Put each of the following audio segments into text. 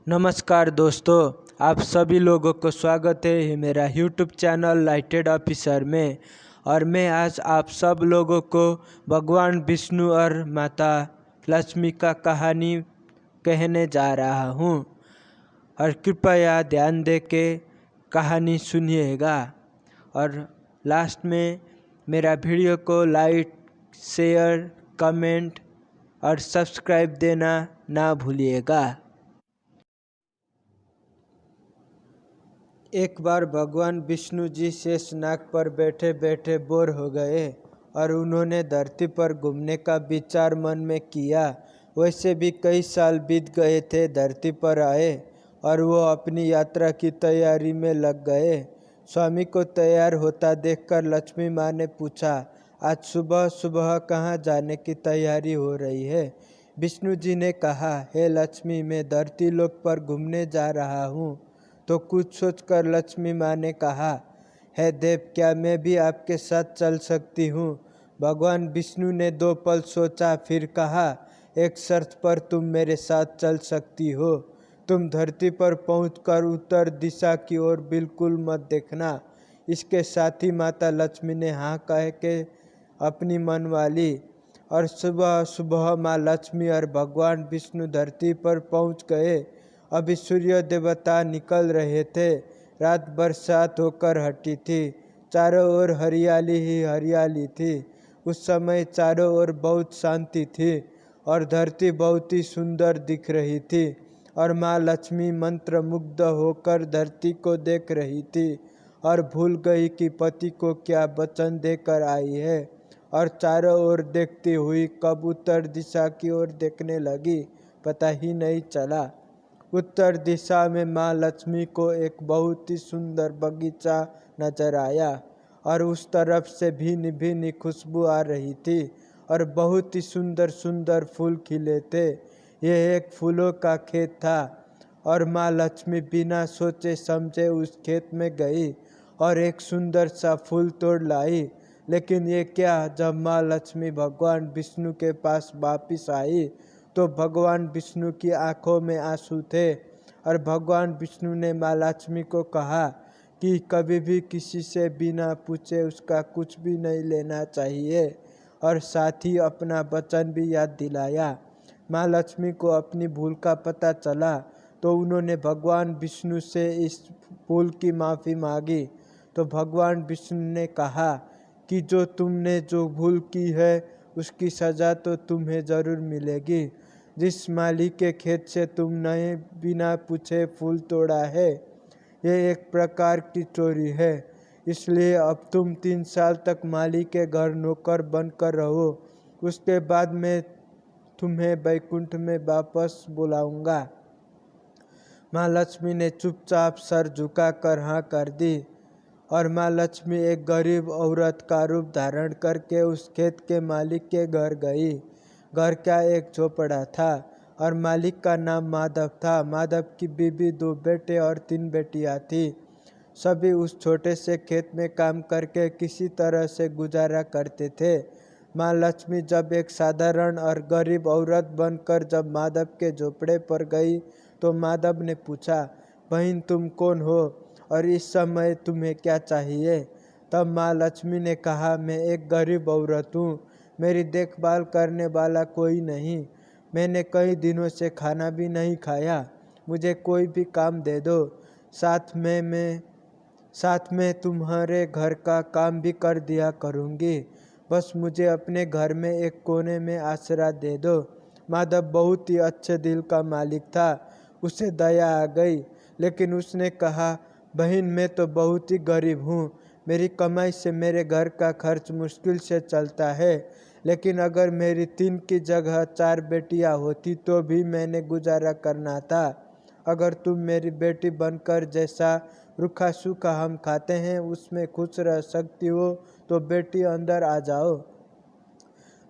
नमस्कार दोस्तों, आप सभी लोगों को स्वागत है मेरा यूट्यूब चैनल लाइटेड ऑफिसर में। और मैं आज आप सब लोगों को भगवान विष्णु और माता लक्ष्मी का कहानी कहने जा रहा हूँ। और कृपया ध्यान दे के कहानी सुनिएगा। और लास्ट में मेरा वीडियो को लाइक, शेयर, कमेंट और सब्सक्राइब देना ना भूलिएगा। एक बार भगवान विष्णु जी शेषनाग पर बैठे बैठे बोर हो गए और उन्होंने धरती पर घूमने का विचार मन में किया। वैसे भी कई साल बीत गए थे धरती पर आए और वो अपनी यात्रा की तैयारी में लग गए। स्वामी को तैयार होता देखकर लक्ष्मी माँ ने पूछा, आज सुबह सुबह कहाँ जाने की तैयारी हो रही है? विष्णु जी ने कहा, हे लक्ष्मी, मैं धरती लोक पर घूमने जा रहा हूँ। तो कुछ सोचकर लक्ष्मी माँ ने कहा, हे देव, क्या मैं भी आपके साथ चल सकती हूँ? भगवान विष्णु ने 2 पल सोचा, फिर कहा, एक शर्त पर तुम मेरे साथ चल सकती हो। तुम धरती पर पहुंचकर उत्तर दिशा की ओर बिल्कुल मत देखना। इसके साथ ही माता लक्ष्मी ने हाँ कह के अपनी मनवाली और सुबह सुबह माँ लक्ष्मी और भगवान विष्णु धरती पर पहुंच गए। अभी सूर्य देवता निकल रहे थे। रात बरसात होकर हटी थी। चारों ओर हरियाली ही हरियाली थी। उस समय चारों ओर बहुत शांति थी और धरती बहुत ही सुंदर दिख रही थी। और माँ लक्ष्मी मंत्र मुग्ध होकर धरती को देख रही थी और भूल गई कि पति को क्या वचन देकर आई है। और चारों ओर देखती हुई कब उत्तर दिशा की ओर देखने लगी, पता ही नहीं चला। उत्तर दिशा में माँ लक्ष्मी को एक बहुत ही सुंदर बगीचा नजर आया और उस तरफ से भीनी भीनी खुशबू आ रही थी और बहुत ही सुंदर सुंदर फूल खिले थे। यह एक फूलों का खेत था और माँ लक्ष्मी बिना सोचे समझे उस खेत में गई और एक सुंदर सा फूल तोड़ लाई। लेकिन ये क्या, जब माँ लक्ष्मी भगवान विष्णु के पास वापिस आई तो भगवान विष्णु की आंखों में आंसू थे। और भगवान विष्णु ने माँ लक्ष्मी को कहा कि कभी भी किसी से बिना पूछे उसका कुछ भी नहीं लेना चाहिए और साथ ही अपना वचन भी याद दिलाया। माँ लक्ष्मी को अपनी भूल का पता चला तो उन्होंने भगवान विष्णु से इस भूल की माफ़ी मांगी। तो भगवान विष्णु ने कहा कि तुमने जो भूल की है उसकी सज़ा तो तुम्हें ज़रूर मिलेगी। जिस माली के खेत से तुमने बिना पूछे फूल तोड़ा है, ये एक प्रकार की चोरी है। इसलिए अब तुम 3 साल तक माली के घर नौकर बनकर रहो। उसके बाद मैं तुम्हें बैकुंठ में वापस बुलाऊंगा। माँ लक्ष्मी ने चुपचाप सर झुकाकर हाँ कर दी और माँ लक्ष्मी एक गरीब औरत का रूप धारण करके उस खेत के मालिक के घर गई। घर का एक झोपड़ा था और मालिक का नाम माधव था। माधव की बीवी 2 बेटे और 3 बेटियां थी। सभी उस छोटे से खेत में काम करके किसी तरह से गुजारा करते थे। माँ लक्ष्मी जब एक साधारण और गरीब औरत बनकर जब माधव के झोपड़े पर गई तो माधव ने पूछा, बहन, तुम कौन हो और इस समय तुम्हें क्या चाहिए? तब माँ लक्ष्मी ने कहा, मैं एक गरीब औरत हूँ। मेरी देखभाल करने वाला कोई नहीं। मैंने कई दिनों से खाना भी नहीं खाया। मुझे कोई भी काम दे दो। साथ में तुम्हारे घर का काम भी कर दिया करूँगी। बस मुझे अपने घर में एक कोने में आसरा दे दो। माधव बहुत ही अच्छे दिल का मालिक था। उसे दया आ गई, लेकिन उसने कहा, बहन, मैं तो बहुत ही गरीब हूँ। मेरी कमाई से मेरे घर का खर्च मुश्किल से चलता है। लेकिन अगर मेरी 3 की जगह 4 बेटियाँ होती तो भी मैंने गुजारा करना था। अगर तुम मेरी बेटी बनकर जैसा रूखा सूखा हम खाते हैं उसमें खुश रह सकती हो तो बेटी अंदर आ जाओ।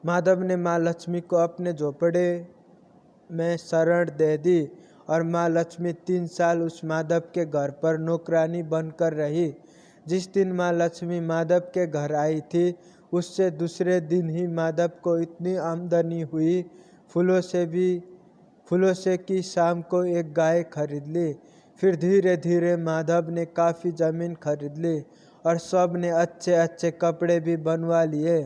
माधव ने माँ लक्ष्मी को अपने झोपड़े में शरण दे दी और माँ लक्ष्मी 3 साल उस माधव के घर पर नौकरानी बनकर रही। जिस दिन माँ लक्ष्मी माधव के घर आई थी उससे दूसरे दिन ही माधव को इतनी आमदनी हुई, फूलों से भी फूलों से कि शाम को एक गाय खरीद ली। फिर धीरे धीरे माधव ने काफ़ी ज़मीन खरीद ली और सब ने अच्छे अच्छे कपड़े भी बनवा लिए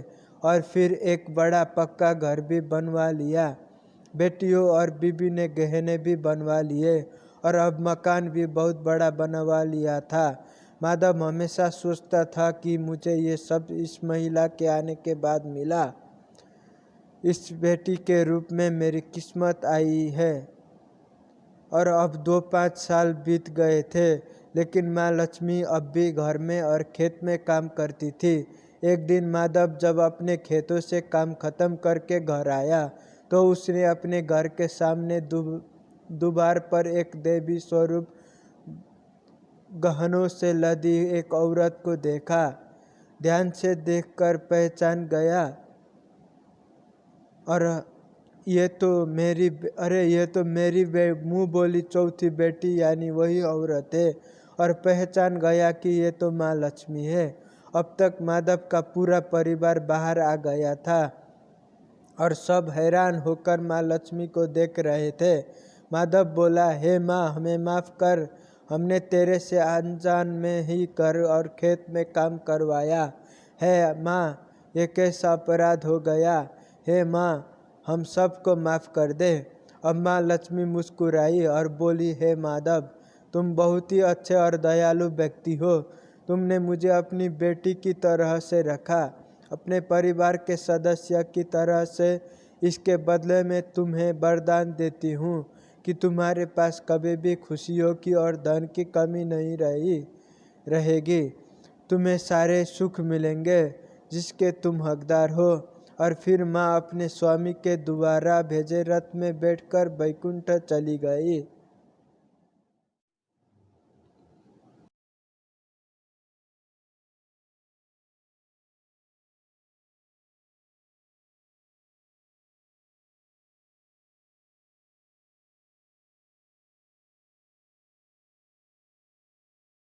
और फिर एक बड़ा पक्का घर भी बनवा लिया। बेटियों और बीबी ने गहने भी बनवा लिए और अब मकान भी बहुत बड़ा बनवा लिया था। माधव हमेशा सोचता था कि मुझे ये सब इस महिला के आने के बाद मिला। इस बेटी के रूप में मेरी किस्मत आई है। और अब 2-5 साल बीत गए थे, लेकिन माँ लक्ष्मी अब भी घर में और खेत में काम करती थी। एक दिन माधव जब अपने खेतों से काम खत्म करके घर आया तो उसने अपने घर के सामने दुबार पर एक देवी स्वरूप गहनों से लदी एक औरत को देखा। ध्यान से देखकर पहचान गया और ये तो मेरी मुँह बोली चौथी बेटी यानी वही औरत है और पहचान गया कि ये तो माँ लक्ष्मी है। अब तक माधव का पूरा परिवार बाहर आ गया था और सब हैरान होकर माँ लक्ष्मी को देख रहे थे। माधव बोला, हे माँ, हमें माफ़ कर, हमने तेरे से अनजान में ही घर और खेत में काम करवाया है। माँ, ये कैसा अपराध हो गया। हे माँ, हम सबको माफ़ कर दे। अब माँ लक्ष्मी मुस्कुराई और बोली, हे माधव, तुम बहुत ही अच्छे और दयालु व्यक्ति हो। तुमने मुझे अपनी बेटी की तरह से रखा, अपने परिवार के सदस्य की तरह से। इसके बदले में तुम्हें वरदान देती हूँ कि तुम्हारे पास कभी भी खुशियों की और धन की कमी नहीं रहेगी। तुम्हें सारे सुख मिलेंगे जिसके तुम हकदार हो। और फिर माँ अपने स्वामी के द्वारा भेजे रथ में बैठकर बैकुंठ चली गई।